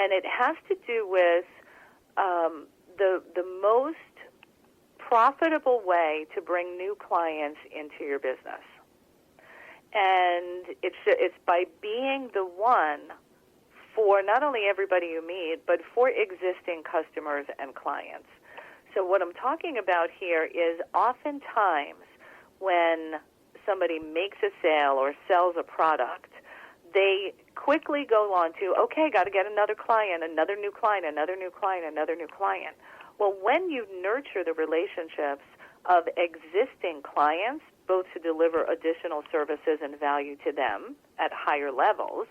And it has to do with the most profitable way to bring new clients into your business. And it's by being the one for not only everybody you meet, but for existing customers and clients. So what I'm talking about here is oftentimes when somebody makes a sale or sells a product, they quickly go on to, okay, got to get another client, another new client, another new client, another new client. Well, when you nurture the relationships of existing clients, both to deliver additional services and value to them at higher levels,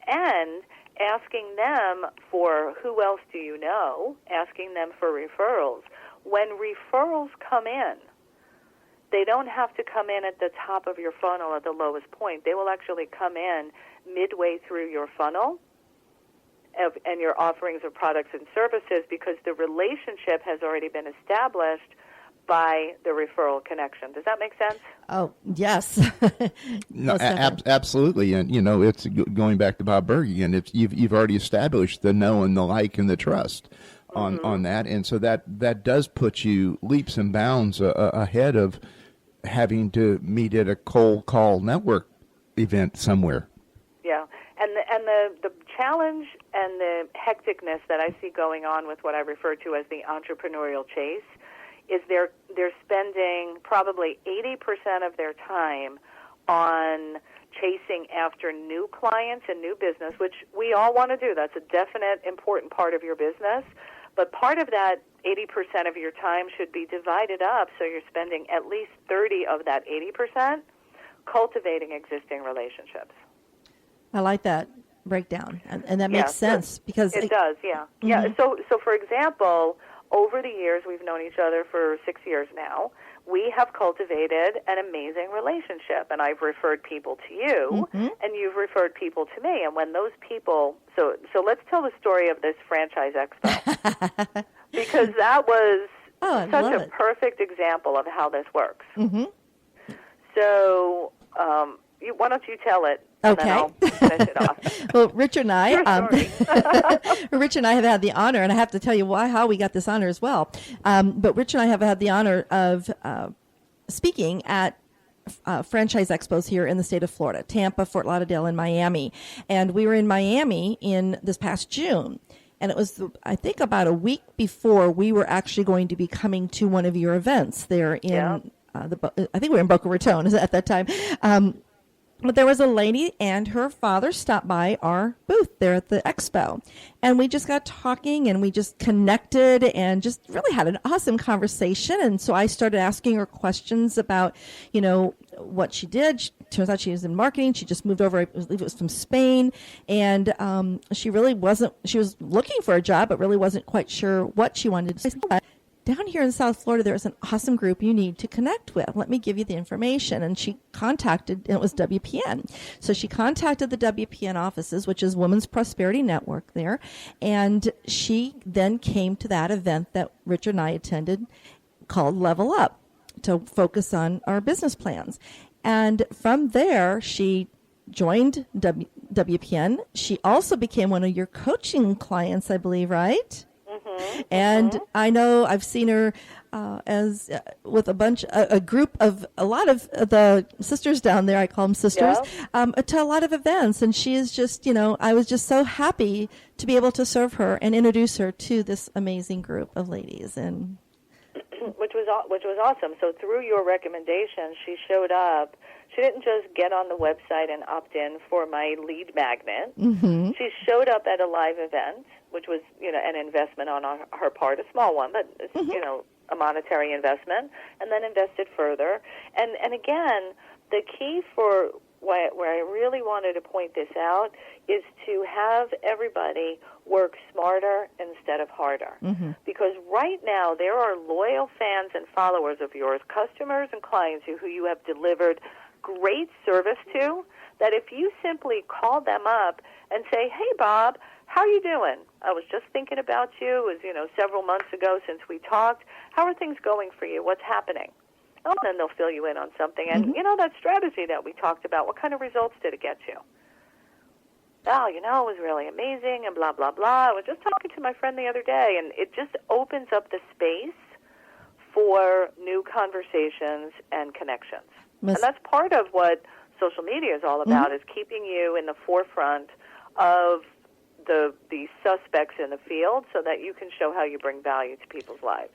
and asking them for who else do you know, asking them for referrals. When referrals come in, they don't have to come in at the top of your funnel at the lowest point. They will actually come in midway through your funnel and your offerings of products and services, because the relationship has already been established by the referral connection. Does that make sense? Oh, yes. No, absolutely. And, it's going back to Bob Burg again. If you've already established the know and the like and the trust on that. And so that does put you leaps and bounds ahead of having to meet at a cold call network event somewhere. Yeah. And the challenge and the hecticness that I see going on with what I refer to as the entrepreneurial chase is they're spending probably 80% of their time on chasing after new clients and new business, which we all want to do. That's a definite important part of your business. But part of that 80% of your time should be divided up, so you're spending at least 30 of that 80% cultivating existing relationships. I like that breakdown, and that makes sense because it does. Yeah, mm-hmm. Yeah. So for example, over the years, we've known each other for 6 years now. We have cultivated an amazing relationship, and I've referred people to you, mm-hmm. and you've referred people to me. And when those people, so let's tell the story of this Franchise Expo, because that was such a perfect example of how this works. Mm-hmm. So why don't you tell it? And okay. then I'll finish it off. Well, Richard and I, Richard and I have had the honor, and I have to tell you how we got this honor as well. But Richard and I have had the honor of speaking at franchise expos here in the state of Florida, Tampa, Fort Lauderdale, and Miami. And we were in Miami in this past June. And it was, I think, about a week before we were actually going to be coming to one of your events there in, I think we were in Boca Raton at that time. But there was a lady and her father stopped by our booth there at the expo. And we just got talking and we just connected and just really had an awesome conversation. And so I started asking her questions about, what she did. Turns out she was in marketing. She just moved over, I believe it was from Spain. And she was looking for a job, but really wasn't quite sure what she wanted to do. Down here in South Florida, there's an awesome group you need to connect with. Let me give you the information. And she contacted, and it was WPN. So she contacted the WPN offices, which is Women's Prosperity Network there. And she then came to that event that Richard and I attended called Level Up to focus on our business plans. And from there, she joined WPN. She also became one of your coaching clients, I believe, right? And I know I've seen her as with a group of a lot of the sisters down there. I call them sisters, to a lot of events. And she is just, I was just so happy to be able to serve her and introduce her to this amazing group of ladies. And which was awesome. So through your recommendation, she showed up. She didn't just get on the website and opt in for my lead magnet. Mm-hmm. She showed up at a live event, which was, an investment on her part, a small one, but, mm-hmm. A monetary investment, and then invested further. And again, the key for where I really wanted to point this out is to have everybody work smarter instead of harder. Mm-hmm. Because right now there are loyal fans and followers of yours, customers and clients who you have delivered great service to, that if you simply call them up and say, hey, Bob, how are you doing? I was just thinking about you. It was, several months ago since we talked. How are things going for you? What's happening? Oh, and then they'll fill you in on something. And, mm-hmm. that strategy that we talked about, what kind of results did it get you? Val, it was really amazing and blah, blah, blah. I was just talking to my friend the other day, and it just opens up the space for new conversations and connections. And that's part of what social media is all about, is keeping you in the forefront of the suspects in the field so that you can show how you bring value to people's lives.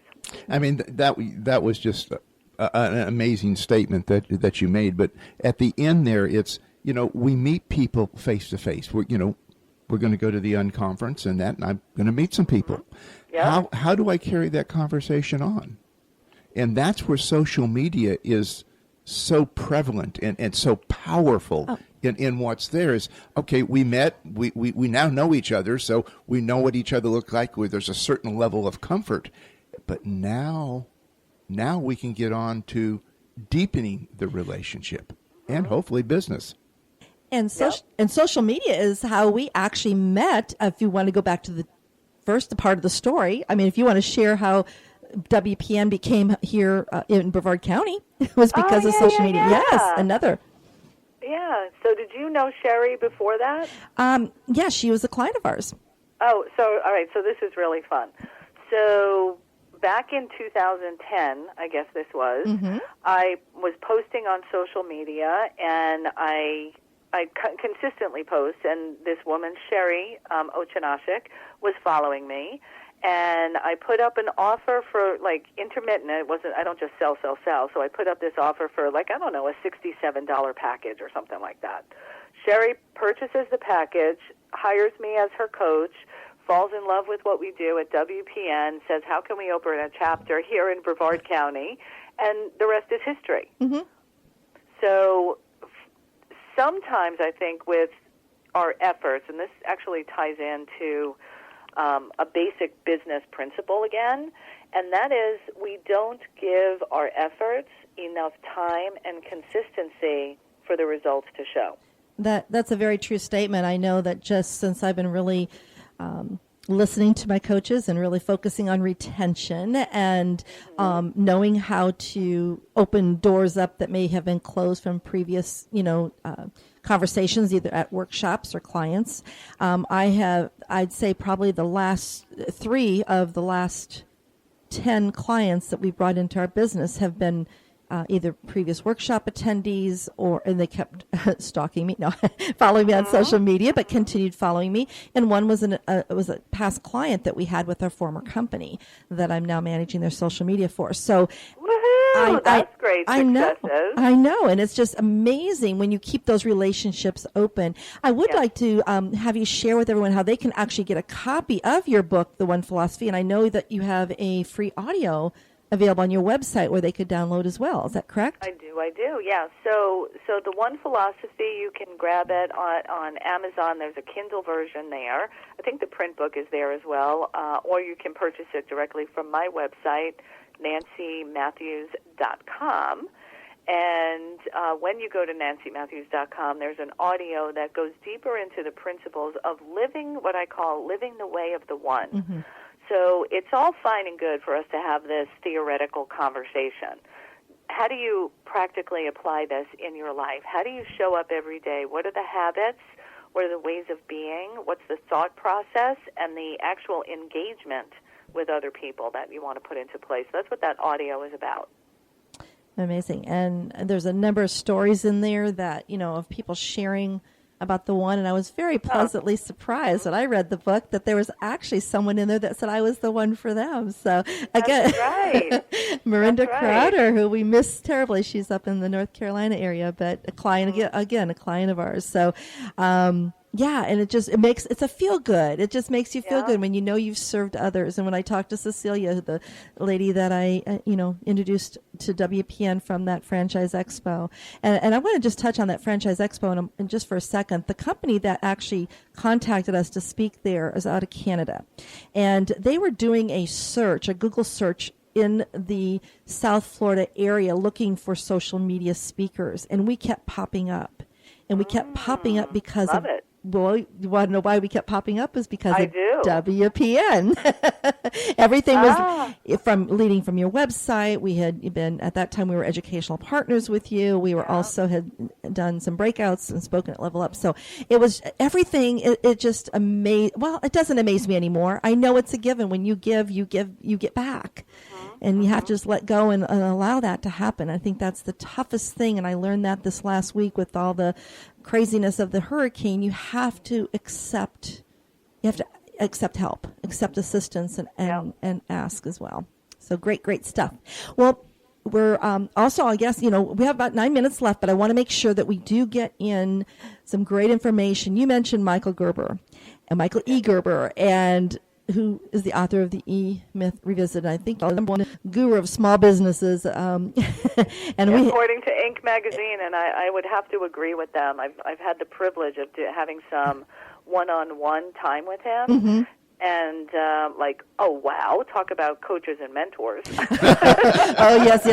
I mean, that was just an amazing statement that you made. But at the end there, it's, we meet people face to face. We're going to go to the unconference and I'm going to meet some people. Yeah. How do I carry that conversation on? And that's where social media is so prevalent and so powerful in what's there is, okay, we met, we now know each other, so we know what each other look like. There's a certain level of comfort. But now we can get on to deepening the relationship and hopefully business. And social media is how we actually met. If you want to go back to the first part of the story, I mean, if you want to share how WPN became here in Brevard County, it was because of social media. Yeah. Yes, another. Yeah. So did you know Cheri before that? Yeah, she was a client of ours. Oh, so all right. So this is really fun. So back in 2010, I guess this was, I was posting on social media, and I consistently post, and this woman, Cheri Ochanashik, was following me, and I put up an offer for, intermittent. It wasn't, I don't just sell. So I put up this offer for, a $67 package or something like that. Cheri purchases the package, hires me as her coach, falls in love with what we do at WPN, says, how can we open a chapter here in Brevard County? And the rest is history. Mm-hmm. So sometimes I think with our efforts, and this actually ties into a basic business principle again, and that is we don't give our efforts enough time and consistency for the results to show. That's a very true statement. I know that just since I've been really listening to my coaches and really focusing on retention and knowing how to open doors up that may have been closed from previous, conversations, either at workshops or clients. I'd say probably the last 3 of the last 10 clients that we brought into our business have been either previous workshop attendees and they kept stalking me, following me on social media, but continued following me. And one was was a past client that we had with our former company that I'm now managing their social media for. So that's great. I know. And it's just amazing when you keep those relationships open. I would like to have you share with everyone how they can actually get a copy of your book, The One Philosophy. And I know that you have a free audio available on your website where they could download as well. Is that correct? I do. Yeah. So The One Philosophy, you can grab it on Amazon. There's a Kindle version there. I think the print book is there as well. Or you can purchase it directly from my website, nancymatthews.com. And when you go to nancymatthews.com, there's an audio that goes deeper into the principles of living what I call living the way of the one. Mm-hmm. So it's all fine and good for us to have this theoretical conversation. How do you practically apply this in your life? How do you show up every day? What are the habits? What are the ways of being? What's the thought process and the actual engagement with other people that you want to put into place? That's what that audio is about. Amazing. And there's a number of stories in there that, of people sharing about the one, and I was very pleasantly surprised when I read the book that there was actually someone in there that said I was the one for them. So again, Miranda Crowder, who we miss terribly, she's up in the North Carolina area, but a client a client of ours. So and it's a feel good. It just makes you feel good when you know you've served others. And when I talked to Cecilia, the lady that I introduced to WPN from that Franchise Expo, and I want to just touch on that Franchise Expo in just for a second. The company that actually contacted us to speak there is out of Canada, and they were doing a Google search in the South Florida area looking for social media speakers, and we kept popping up. And we kept popping up because well, you want to know why we kept popping up is because I of do. WPN. Everything was leading from your website. We had been, at that time, we were educational partners with you. We were also had done some breakouts and spoken at Level Up. So it was everything. It just amazed. Well, it doesn't amaze me anymore. I know it's a given. When you give, you get back. And you have to just let go and allow that to happen. I think that's the toughest thing. And I learned that this last week with all the craziness of the hurricane. You have to accept help, accept assistance, and ask as well. So great stuff. Well, we're also, I guess, we have about 9 minutes left, but I want to make sure that we do get in some great information. You mentioned Michael E. Gerber, and who is the author of the E-Myth Revisited. I think the number one guru of small businesses. And according to Inc. magazine, and I would have to agree with them. I've had the privilege of having some one-on-one time with him. Mm-hmm. And oh wow, talk about coaches and mentors. Oh yes.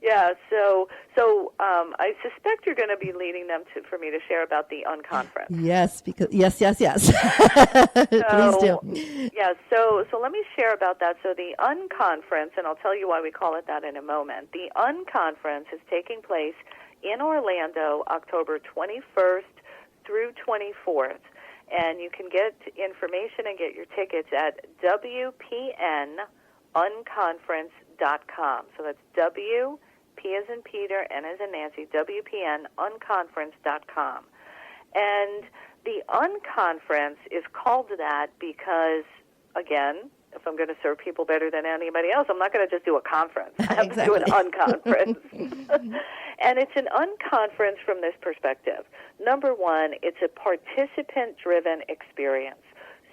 Yeah, so I suspect you're going to be leading them for me to share about the Unconference. Yes, because yes. Please do. Yeah, so let me share about that. So the Unconference, and I'll tell you why we call it that in a moment. The Unconference is taking place in Orlando, October 21st through 24th. And you can get information and get your tickets at WPNUnconference.com. So that's W, P as in Peter, N as in Nancy, WPNUnconference.com. And the Unconference is called that because, again, if I'm going to serve people better than anybody else, I'm not going to just do a conference. I have to do an unconference. And it's an unconference from this perspective. Number one, it's a participant-driven experience.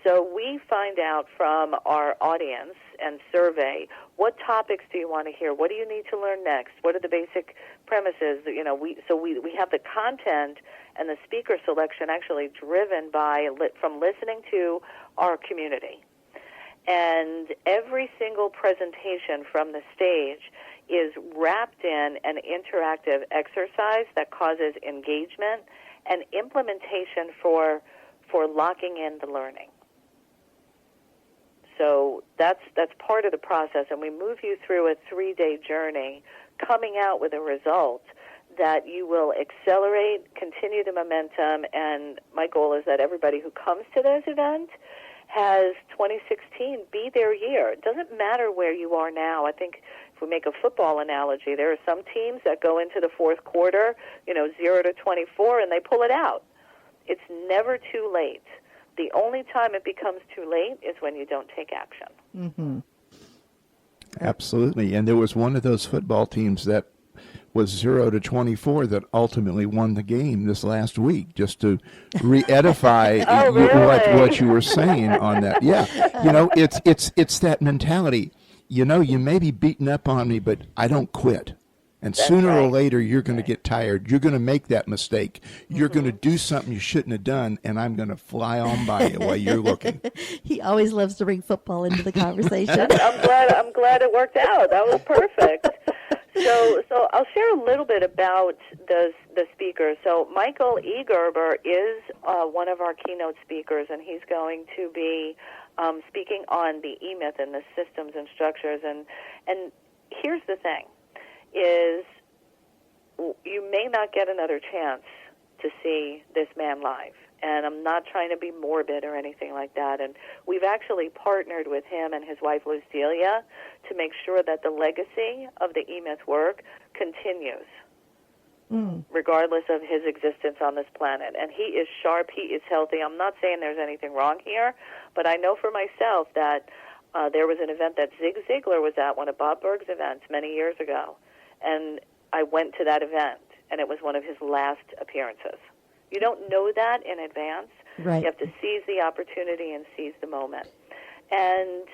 So we find out from our audience and survey, what topics do you want to hear? What do you need to learn next? What are the basic premises? We have the content and the speaker selection actually driven from listening to our community. And every single presentation from the stage is wrapped in an interactive exercise that causes engagement and implementation for locking in the learning. So that's part of the process, and we move you through a 3-day journey, coming out with a result that you will accelerate, continue the momentum, and my goal is that everybody who comes to this event has 2016 be their year. It doesn't matter where you are now. I think if we make a football analogy, there are some teams that go into the fourth quarter, 0-24, and they pull it out. It's never too late. The only time it becomes too late is when you don't take action. Mm-hmm. Absolutely. And there was one of those football teams that was 0-24 that ultimately won the game this last week, just to re-edify what you were saying on that. Yeah, it's that mentality. You may be beating up on me, but I don't quit. And That's sooner right. or later, you're going to get tired. You're going to make that mistake. You're going to do something you shouldn't have done, and I'm going to fly on by you while you're looking. He always loves to bring football into the conversation. I'm glad it worked out. That was perfect. So I'll share a little bit about the speakers. So Michael E. Gerber is one of our keynote speakers, and he's going to be speaking on the E-Myth and the systems and structures. And here's the thing, is you may not get another chance to see this man live. And I'm not trying to be morbid or anything like that. And we've actually partnered with him and his wife, Lucelia, to make sure that the legacy of the E-Myth work continues, regardless of his existence on this planet. And he is sharp. He is healthy. I'm not saying there's anything wrong here, but I know for myself that there was an event that Zig Ziglar was at, one of Bob Berg's events many years ago. And I went to that event, and it was one of his last appearances. You don't know that in advance. Right. You have to seize the opportunity and seize the moment. And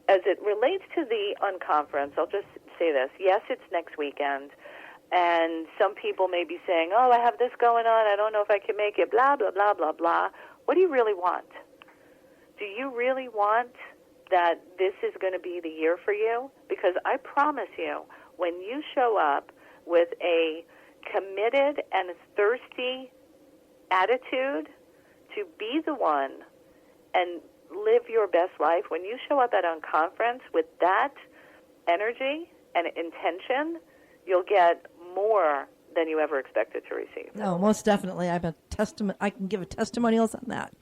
as it relates to the Unconference, I'll just say this. Yes, it's next weekend. And some people may be saying, I have this going on. I don't know if I can make it, blah, blah, blah, blah, blah. What do you really want? Do you really want that this is going to be the year for you? Because I promise you, when you show up with a committed and thirsty attitude to be the one and live your best life, when you show up at Unconference with that energy and intention, you'll get more than you ever expected to receive. No, most definitely. I can give testimonials on that.